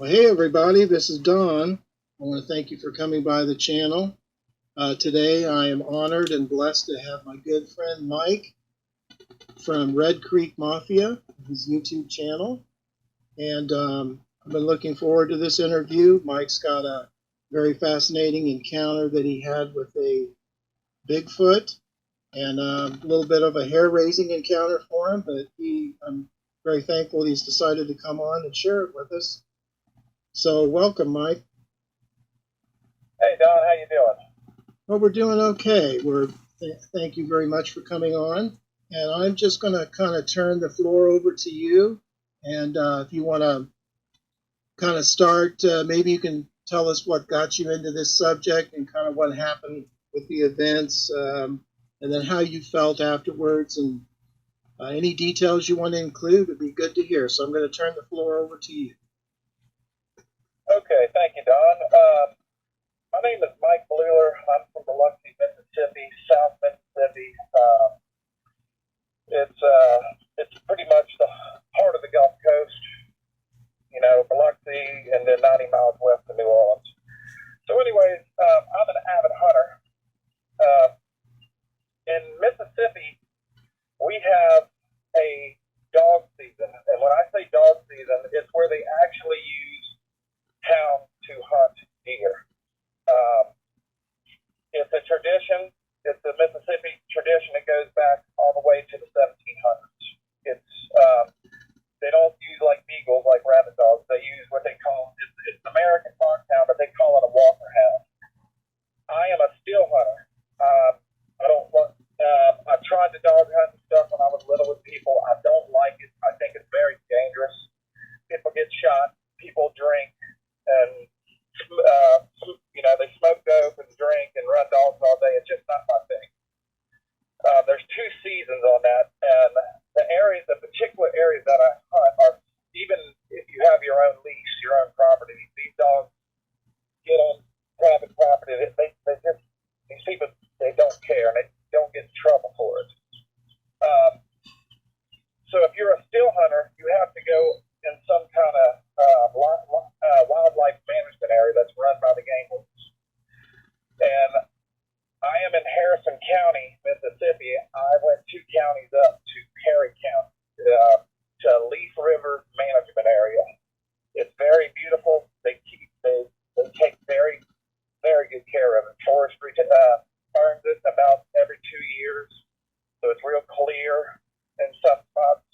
Well, hey everybody, this is Don. I want to thank you for coming by the channel. Today I am honored and blessed to have my good friend Mike from Red Creek Mafia, his YouTube channel. And I've been looking forward to this interview. Mike's got a very fascinating encounter that he had with a Bigfoot and a little bit of a hair-raising encounter for him, but I'm very thankful he's decided to come on and share it with us. So welcome, Mike. Hey Don, how you doing? Well, we're doing okay. Thank you very much for coming on. And I'm just going to kind of turn the floor over to you. And if you want to kind of start, maybe you can tell us what got you into this subject and kind of what happened with the events, and then how you felt afterwards, and any details you want to include would be good to hear. So I'm going to turn the floor over to you. Okay, thank you, Don. My name is Mike Blueler. I'm from Biloxi, Mississippi, South Mississippi. It's pretty much the heart of the Gulf Coast, Biloxi, and then 90 miles west of New Orleans. So anyways, I'm an avid hunter. In Mississippi, we have a dog season. And when I say dog season, it's where they actually use hounds to hunt deer. It's a tradition. It's a Mississippi tradition. It goes back all the way to the 1700s. They don't use like beagles, like rabbit dogs. They use what they call, it's an American foxhound, but they call it a walker hound. I am a still hunter. I've tried the dog hunt and stuff when I was little with people. I don't like it. I think it's very dangerous. People get shot. People drink, and they smoke dope and drink and run dogs all day. It's just not my thing. There's two seasons on that, and the particular areas that I hunt are, even if you have your own lease, your own property, these dogs get on private property. These people, they don't care, and they don't get in trouble for it. So if you're a still hunter, you have to go in some kind of wildlife management area that's run by the game wardens. And I am in Harrison County, Mississippi. I went 2 counties up to Perry County, to Leaf River Management Area. It's very beautiful. They take very, very good care of it. Forestry turns it about every 2 years, so it's real clear in some spots.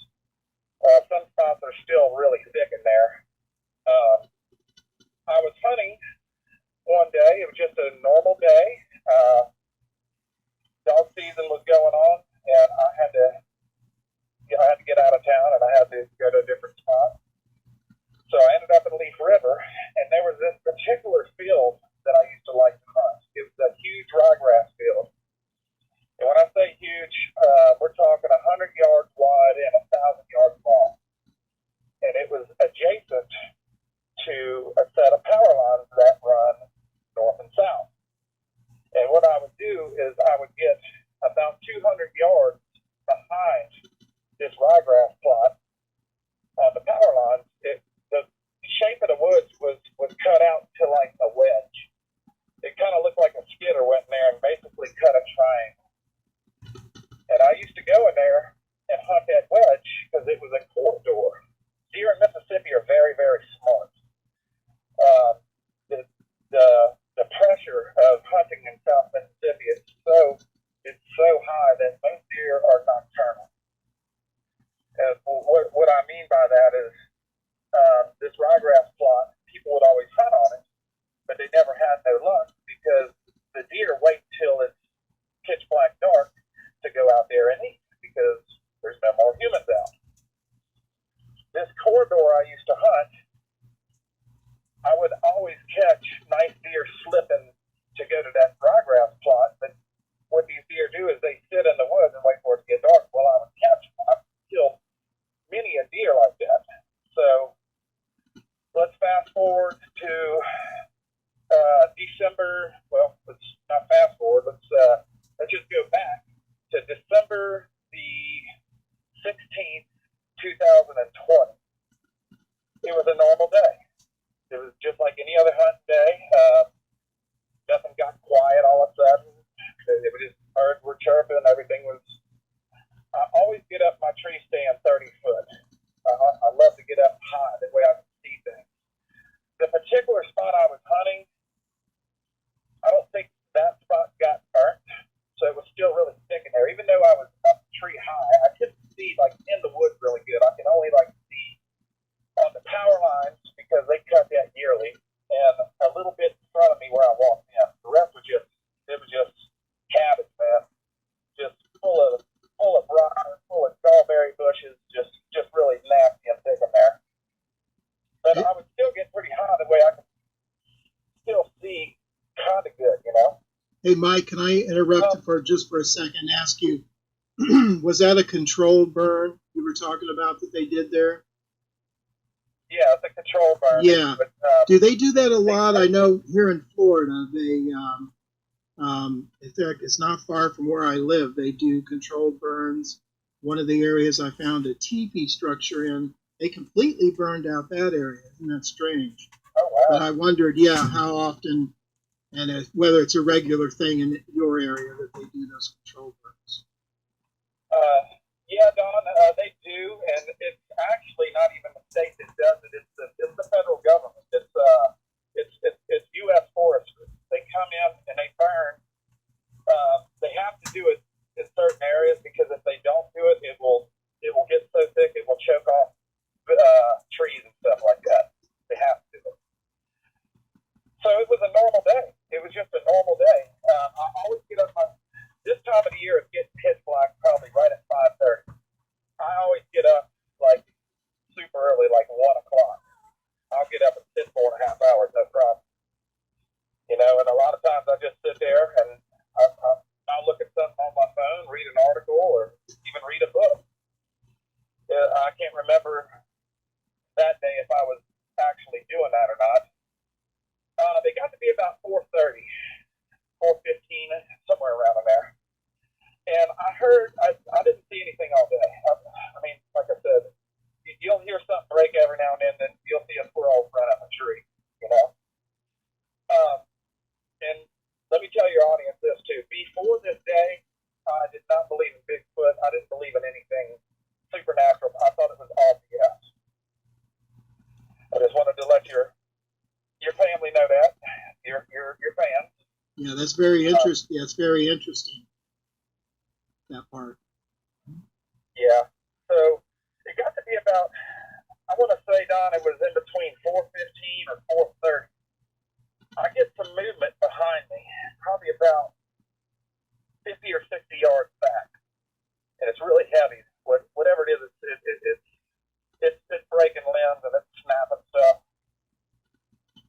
Some spots are still really thick in there. I was hunting one day. It was just a normal day. Dog season was going on, and I had to get out of town, and I had to go to a different spot. So I ended up in Leaf River, and there was this particular field that I used to like to hunt. It was a huge ryegrass field. And when I say huge, we're talking 100 yards wide and 1,000 yards long. And it was adjacent to a set of power lines that run north and south. And what I would do is I would get about 200 yards behind this ryegrass plot on the power lines. The shape of the woods was cut out to like a wedge. It kind of looked like a skidder went in there and basically cut a triangle. And I used to go in there and hunt that wedge because it was a corridor. Deer in Mississippi are very, very smart. The pressure of hunting in South Mississippi is so high that most deer are nocturnal. And what I mean by that is this ryegrass plot, people would always hunt on it, but they never had no luck because the deer wait till it's pitch black dark to go out there and eat because there's no more humans out. This corridor I used to hunt, I would always catch nice deer slipping to go to that ryegrass plot, but what these deer do is they sit in the woods and wait for it to get dark. Well, I would catch them. I've killed many a deer like that. So let's fast forward to December. Well, let's not fast forward. Let's just go back to December the 16th, 2020. It was a normal day. It was just like any other hunting day. Nothing got quiet all of a sudden. It was just birds were chirping. Everything was. I always get up my tree stand 30 foot. I love to get up high. That way I can see things. The particular spot I was hunting, I don't think that spot got burnt, so it was still really thick in there. Even though I was up tree high, I couldn't see like in the woods really good. I can only like see on the power lines because they cut that yearly, and a little bit in front of me where I walked in. The rest was just cabbage, man, just full of briar, full of strawberry bushes, just really nasty and thick in there. But I would still get pretty high the way I could still see kind of good, you know. Hey, Mike, can I interrupt for a second and ask you, was that a controlled burn you were talking about that they did there? Yeah, it's a controlled burn. Yeah. But, do they do that a lot? I know here in Florida, they, in fact, it's not far from where I live. They do controlled burns. One of the areas I found a teepee structure in, they completely burned out that area. Isn't that strange? Oh, wow. But I wondered, how often and whether it's a regular thing in your area that they do those control burns. Yeah, Don, they do, and it's actually not even the state that does it. It's the federal government. It's U.S. Forestry. They come in and they burn. They have to do it in certain areas because if they don't do it, it will get so thick it will choke off trees and stuff like that. They have to do it. So it was a normal day. It was just a normal day. I always get up this time of the year, it's getting pitch black probably right at 5:30. I always get up like super early, like 1 o'clock. I'll get up and sit 4.5 hours, no problem. You know, and a lot of times I just sit there and I'll look at something on my phone, read an article, or even read a book. I can't remember that day if I was actually doing that or not. They got to be about 4:30, 4:15, somewhere around in there. And I heard, I didn't see anything all day. I mean, like I said, you'll hear something break every now and then you'll see a squirrel run up a tree, you know. And let me tell your audience this too. Before this day, I did not believe in Bigfoot. I didn't believe in anything supernatural. I thought it was all BS. I just wanted to let your family know that. Your fans. Yeah, that's very interesting. That's very interesting. That part. Yeah. So it got to be about, I want to say, Don, it was in between 4:15 or 4:30. I get some movement behind me, probably about 50 or 60 yards back, and it's really heavy. Whatever it is, it's breaking limbs and it's snapping stuff.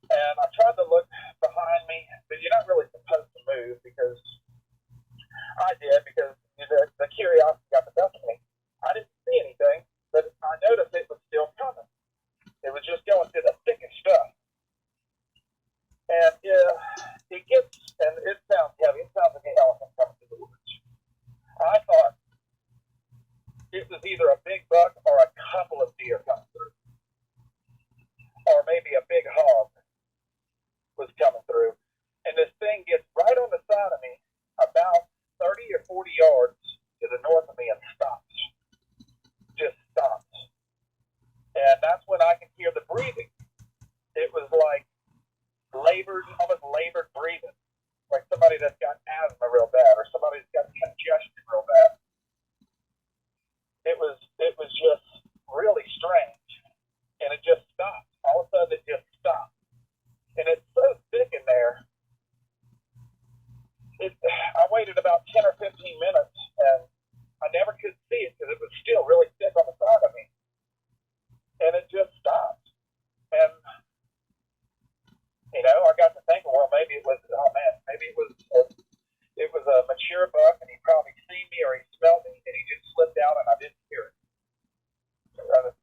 And I tried to look behind me, but you're not really supposed to move because I did, because the curiosity got the best of me. I didn't see anything, but I noticed it was still coming. It was just going through the thickest stuff. And it gets, and it sounds heavy. It sounds like an elephant coming through the woods. I thought it was either a big buck or a couple of deer coming through. Or maybe a big hog was coming through. And this thing gets right on the side of me, about 30 or 40 yards to the north of me, and stops. Just stops. And that's when I can hear the breathing. It was like almost labored breathing. Like somebody that's got asthma real bad, or somebody that's got congestion real bad. It was just really strange. And it just stopped. All of a sudden it just stopped. And it's so thick in there. I waited about 10 or 15 minutes, and I never could see it because it was still really thick on the side of me. And it just stopped. And, you know, I got to thinking, well, maybe it was a mature buck, and he probably seen me or he smelled me, and he just slipped out, and I didn't hear it.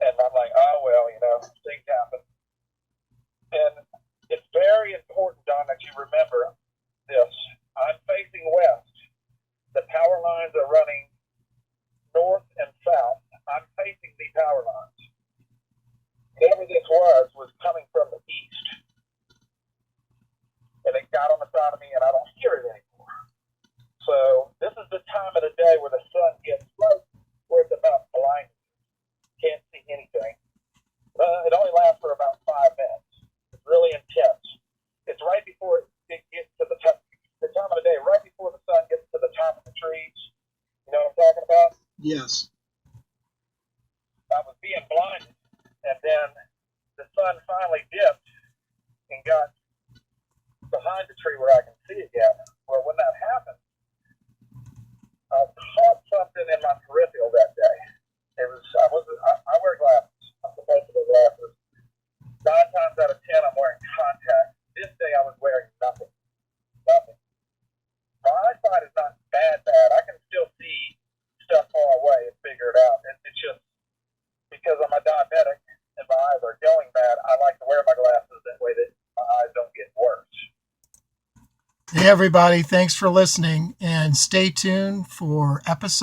And I'm like, oh, well, you know, things happen. And it's very important, Don, that you remember this. I'm facing west. The power lines are running north and south. I'm facing the power lines. Whatever this was coming from the east. got on the side of me, and I don't hear it anymore. So this is the time of the day where the sun gets low, where it's about blind. Can't see anything. It only lasts for about 5 minutes. It's really intense. It's right before it gets to the time of the day, right before the sun gets to the top of the trees. You know what I'm talking about? Yes. I was being blinded, and then the sun finally dipped and got behind the tree where I can see again. Well, when that happened, I caught something in my peripheral that day. I wear glasses. I'm supposed to wear glasses. 9 times out of 10, I'm wearing contacts. This day, I was wearing nothing. Nothing. My eyesight is not bad. I can still see stuff far away and figure it out. It's just because I'm a diabetic and my eyes are going bad, I like to wear my glasses that way that my eyes don't get worse. Hey, everybody. Thanks for listening, and stay tuned for episode